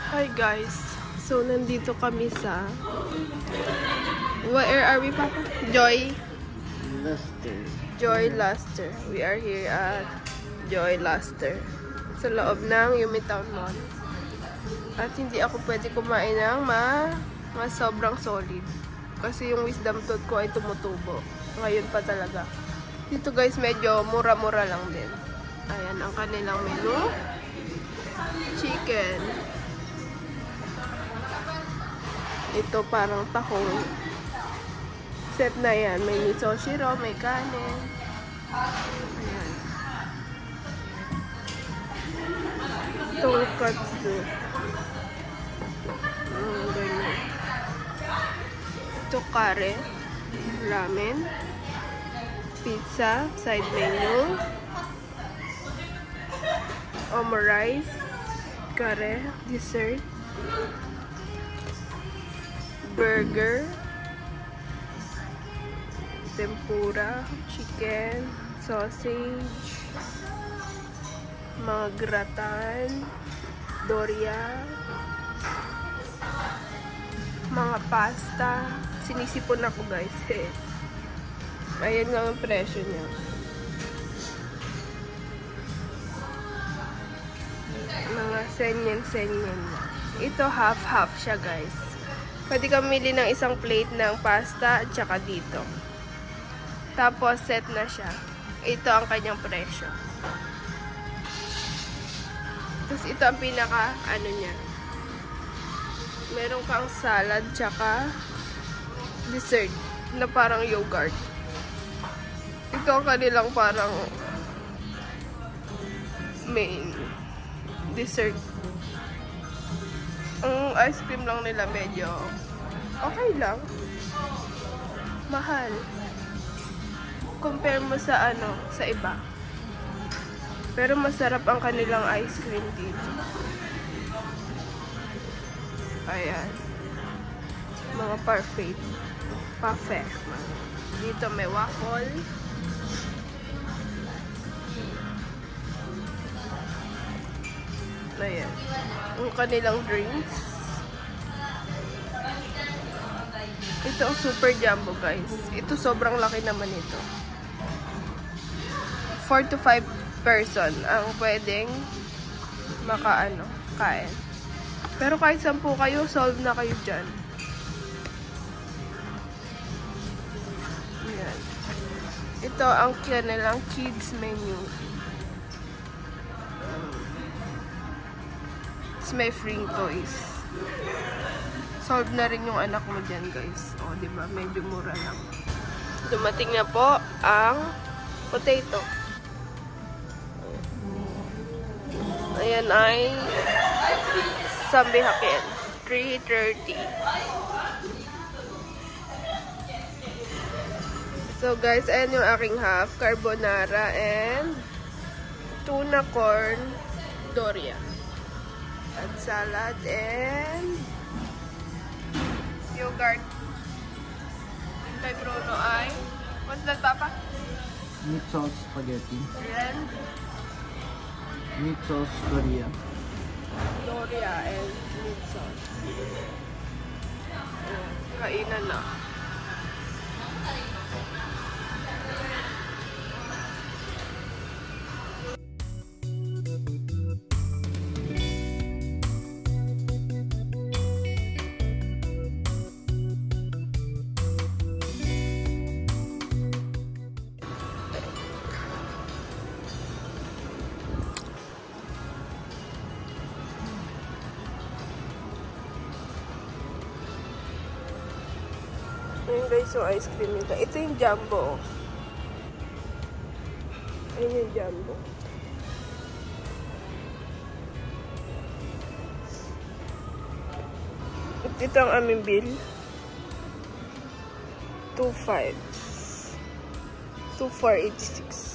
Hi guys, so nandito kami sa where are we, Papa? Joy Luster. We are here at Joy Luster sa loob ng Umitown Mall. At hindi ako pwede kumain ng mas sobrang solid kasi yung wisdom tooth ko ay tumutubo. Ngayon pa talaga. Dito guys, medyo mura-mura lang din. Ayan ang kanilang menu. Chicken. Ito parang tahong. Set na yan. May miso shiro, may kanin. Ayan. Tonkatsu. Ganyan. Ito kare. Ramen. Pizza. Side menu. Omurice. Kare. Dessert. Burger, tempura, chicken, sausage, mga gratan, doria, mga pasta. Sinisipon ako guys eh. Ayan nga ang presyo niya. Mga senyen-senyen na. Ito half-half siya guys. Pwede ka mamili ng isang plate ng pasta at saka dito. Tapos, set na siya. Ito ang kanyang presyo. Tapos, ito ang pinaka, niya. Meron kang salad tsaka dessert na parang yogurt. Ito ang kanilang parang main dessert. Ang ice cream lang nila medyo okay lang. Mahal. Compare mo sa sa iba. Pero masarap ang kanilang ice cream dito. Ayan. Mga parfait. Parfait. Dito may waffle. Ayan. Ang kanilang drinks. Ito ang super jumbo guys. Ito sobrang laki naman ito. 4 to 5 person ang pwedeng kain. Pero kahit 10 kayo, solve na kayo dyan. Ayan. Ito ang kanilang kids menu. May free toys. Solve na rin yung anak mo dyan, guys. O, diba? Medyo mura lang. Dumating na po ang potato. Ayan ay sambihakin. 3.30. So, guys, ayan yung aking half. Carbonara and tuna corn doria. At salad and yogurt. Kay Bruno ay what's that, Papa? Meat sauce spaghetti. And meat sauce doria. Doria and meat sauce. Kainan na. Ayan guys, yung ice cream nito. Ito yung jumbo. Ayan yung jumbo. Ito ang aming bill. 2,486.